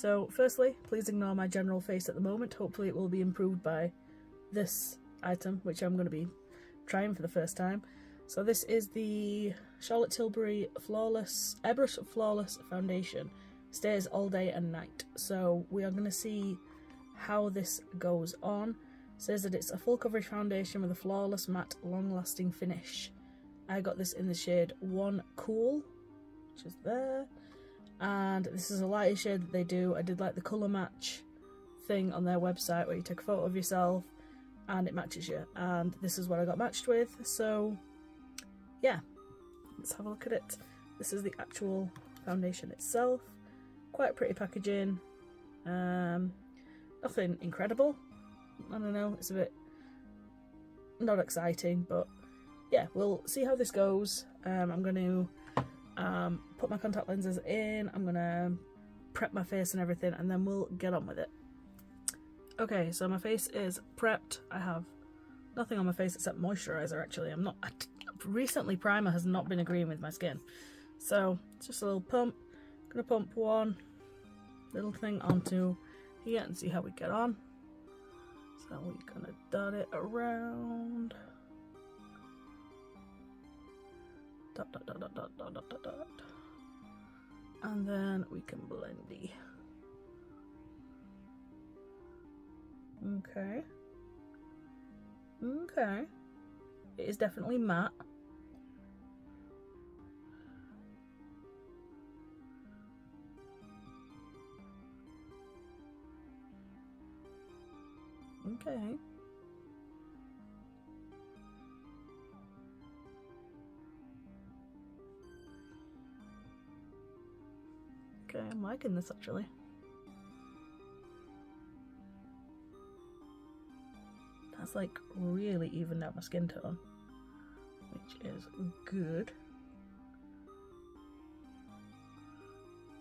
So firstly, please ignore my general face at the moment. Hopefully it will be improved by this item, which I'm going to be trying for the first time. So this is the Charlotte Tilbury Airbrush Flawless Foundation. Stays all day and night. So we are going to see how this goes on. It says that it's a full coverage foundation with a flawless matte long-lasting finish. I got this in the shade 1 Cool, which is there. And this is a lighter shade that they do. I did like the colour match thing on their website where you take a photo of yourself and it matches you. And this is what I got matched with. So yeah, let's have a look at it. This is the actual foundation itself. Quite pretty packaging. Nothing incredible. I don't know, it's a bit not exciting, but yeah, we'll see how this goes. I'm going to put my contact lenses in, I'm going to prep my face and everything, and then we'll get on with it. Okay, so my face is prepped. I have nothing on my face except moisturiser actually. Recently primer has not been agreeing with my skin. So, it's just a little pump. I'm going to pump one little thing onto here and see how we get on. So we're going to dot it around. Dot, dot, dot, dot, dot, dot, dot, dot, dot. And then we can blendy. Okay. Okay. It is definitely matte. Okay. Okay, I'm liking this actually. That's like really evened out my skin tone, which is good.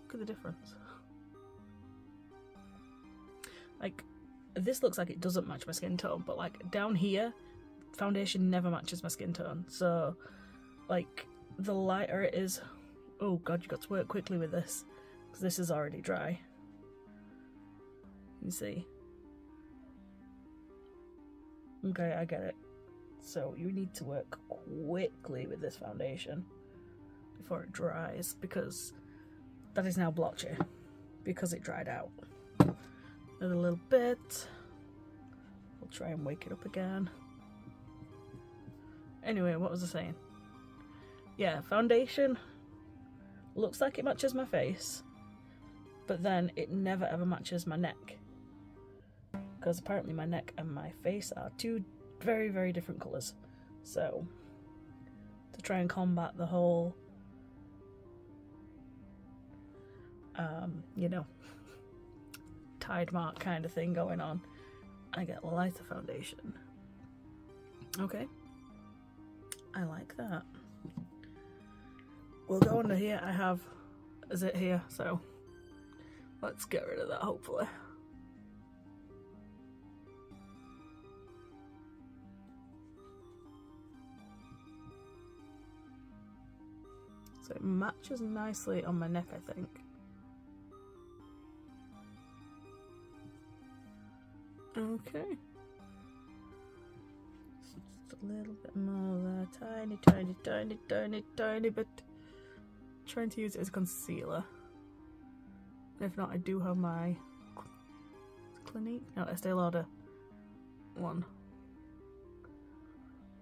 Look at the difference. Like, this looks like it doesn't match my skin tone, but like down here, foundation never matches my skin tone. So like the lighter it is, oh god, you got to work quickly with this because this is already dry. You see? Okay, I get it. So you need to work quickly with this foundation before it dries, because that is now blotchy because it dried out. Another little bit. We'll try and wake it up again. Anyway, what was I saying? Yeah, foundation looks like it matches my face, but then it never ever matches my neck. Because apparently my neck and my face are two very, very different colours. So, to try and combat the whole, you know, tide mark kind of thing going on, I get lighter foundation. Okay, I like that. We'll go under here. I have a zit here, so let's get rid of that hopefully. So it matches nicely on my neck, I think. Okay. Just a little bit more there. Tiny, tiny, tiny, tiny, tiny bit. Trying to use it as a concealer. If not, I do have my Clinique? No, Estee Lauder one,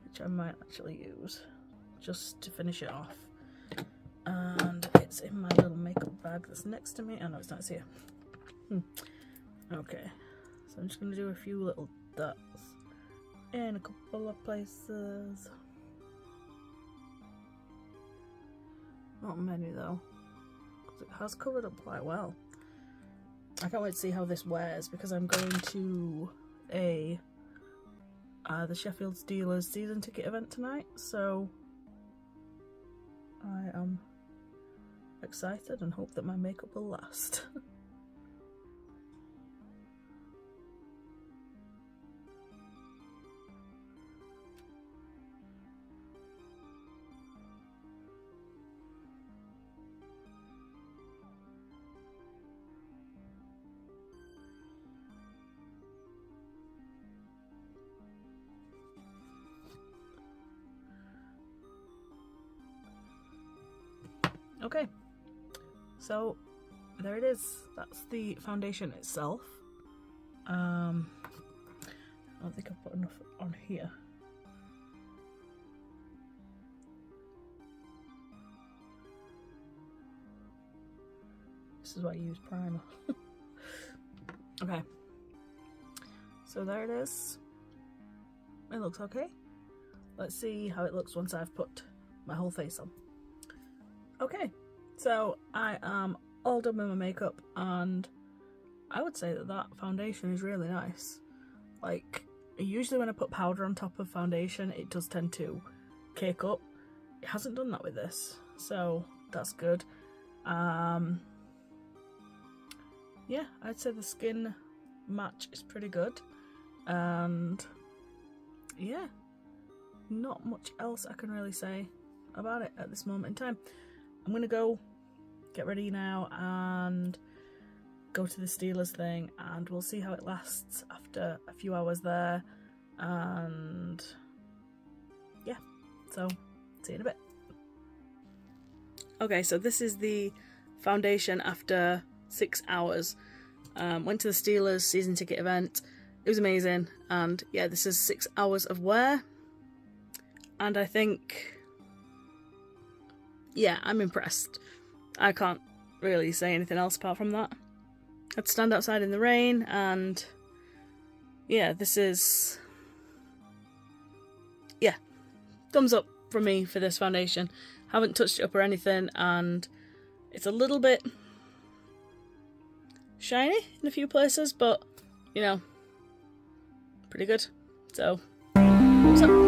which I might actually use just to finish it off. And it's in my little makeup bag that's next to me. Oh no, it's not, it's here. Okay, so I'm just going to do a few little dots in a couple of places. Not many though, because it has covered up quite well. I can't wait to see how this wears, because I'm going to the Sheffield Steelers season ticket event tonight, so I am excited and hope that my makeup will last. Okay, so there it is. That's the foundation itself. I don't think I've put enough on here. This is why I use primer. Okay, so there it is. It looks okay. Let's see how it looks once I've put my whole face on. Okay, so I am all done with my makeup, and I would say that that foundation is really nice. Like, usually when I put powder on top of foundation, it does tend to cake up. It hasn't done that with this, so that's good. Yeah, I'd say the skin match is pretty good, and yeah, not much else I can really say about it at this moment in time. I'm gonna go get ready now and go to the Steelers thing, and we'll see how it lasts after a few hours there, and yeah, so see you in a bit. Okay, so this is the foundation after 6 hours. Went to the Steelers season ticket event. It was amazing, and yeah, this is 6 hours of wear, and I think, yeah, I'm impressed. I can't really say anything else apart from that. I had to stand outside in the rain, and yeah, this is, yeah, thumbs up from me for this foundation. Haven't touched it up or anything, and it's a little bit shiny in a few places, but you know, pretty good. So, thumbs up.